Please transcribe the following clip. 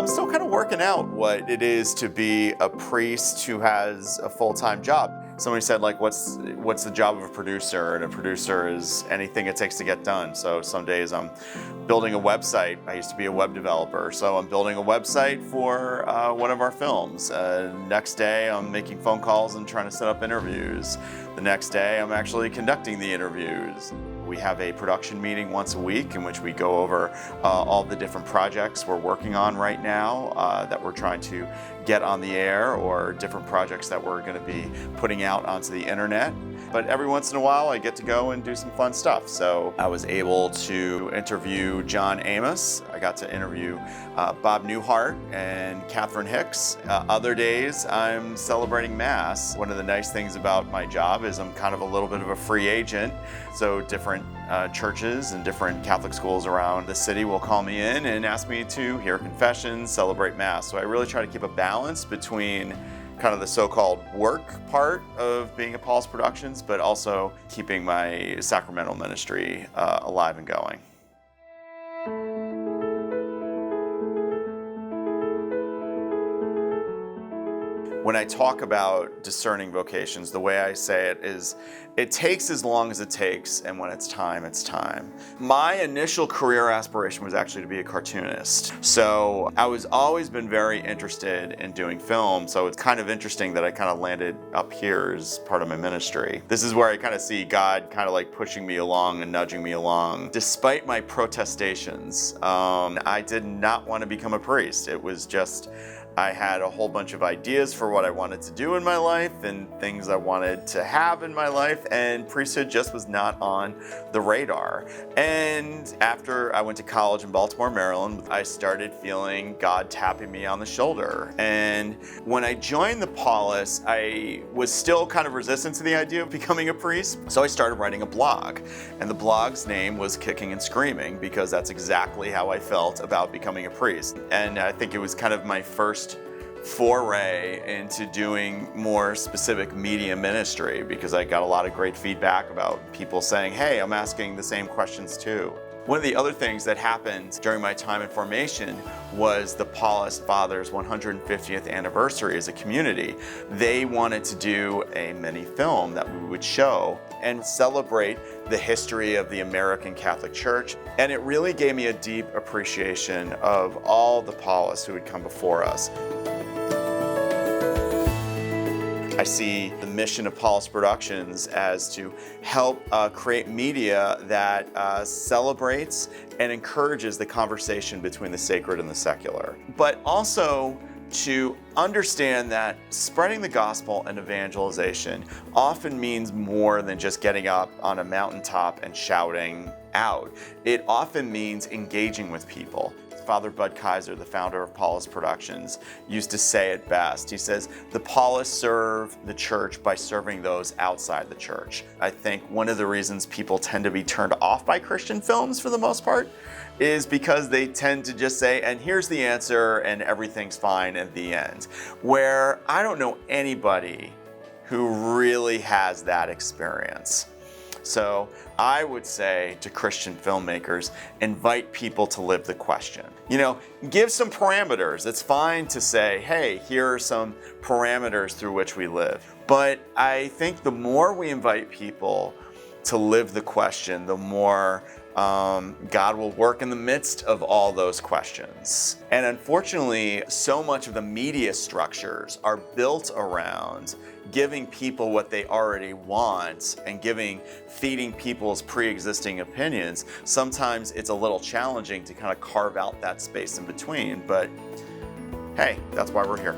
I'm still kind of working out what it is to be a priest who has a full-time job. Somebody said, like, what's the job of a producer? And a producer is anything it takes to get done. So some days I'm building a website. I used to be a web developer, so I'm building a website for one of our films. Next day I'm making phone calls and trying to set up interviews. The next day I'm actually conducting the interviews. We have a production meeting once a week in which we go over all the different projects we're working on right now that we're trying to get on the air, or different projects that we're going to be putting out onto the internet. But every once in a while I get to go and do some fun stuff. So I was able to interview John Amos. I got to interview Bob Newhart and Catherine Hicks. Other days I'm celebrating Mass. One of the nice things about my job is I'm kind of a little bit of a free agent. So different churches and different Catholic schools around the city will call me in and ask me to hear confessions, celebrate Mass. So I really try to keep a balance between kind of the so-called work part of being at Paulist Productions, but also keeping my sacramental ministry alive and going. When I talk about discerning vocations, the way I say it is, it takes as long as it takes, and when it's time, it's time. My initial career aspiration was actually to be a cartoonist. So I was always been very interested in doing film, so it's kind of interesting that I kind of landed up here as part of my ministry. This is where I kind of see God kind of like pushing me along and nudging me along. Despite my protestations, I did not want to become a priest. It was just, I had a whole bunch of ideas for what I wanted to do in my life and things I wanted to have in my life, and priesthood just was not on the radar. And after I went to college in Baltimore, Maryland, I started feeling God tapping me on the shoulder. And when I joined the Paulists, I was still kind of resistant to the idea of becoming a priest. So I started writing a blog, and the blog's name was Kicking and Screaming, because that's exactly how I felt about becoming a priest. And I think it was kind of my first foray into doing more specific media ministry, because I got a lot of great feedback about people saying, hey, I'm asking the same questions too. One of the other things that happened during my time in formation was the Paulist Father's 150th anniversary as a community. They wanted to do a mini film that we would show and celebrate the history of the American Catholic Church. And it really gave me a deep appreciation of all the Paulists who had come before us. I see the mission of Paulist Productions as to help create media that celebrates and encourages the conversation between the sacred and the secular, but also to understand that spreading the gospel and evangelization often means more than just getting up on a mountaintop and shouting out. It often means engaging with people. Father Bud Kaiser, the founder of Paulist Productions, used to say it best. He says, the Paulists serve the church by serving those outside the church. I think one of the reasons people tend to be turned off by Christian films for the most part is because they tend to just say, and here's the answer, and everything's fine at the end. Where I don't know anybody who really has that experience. So I would say to Christian filmmakers, invite people to live the question. You know, give some parameters. It's fine to say, hey, here are some parameters through which we live. But I think the more we invite people to live the question, the more God will work in the midst of all those questions. And unfortunately, so much of the media structures are built around giving people what they already want and feeding people's pre-existing opinions. Sometimes it's a little challenging to kind of carve out that space in between, but hey, that's why we're here.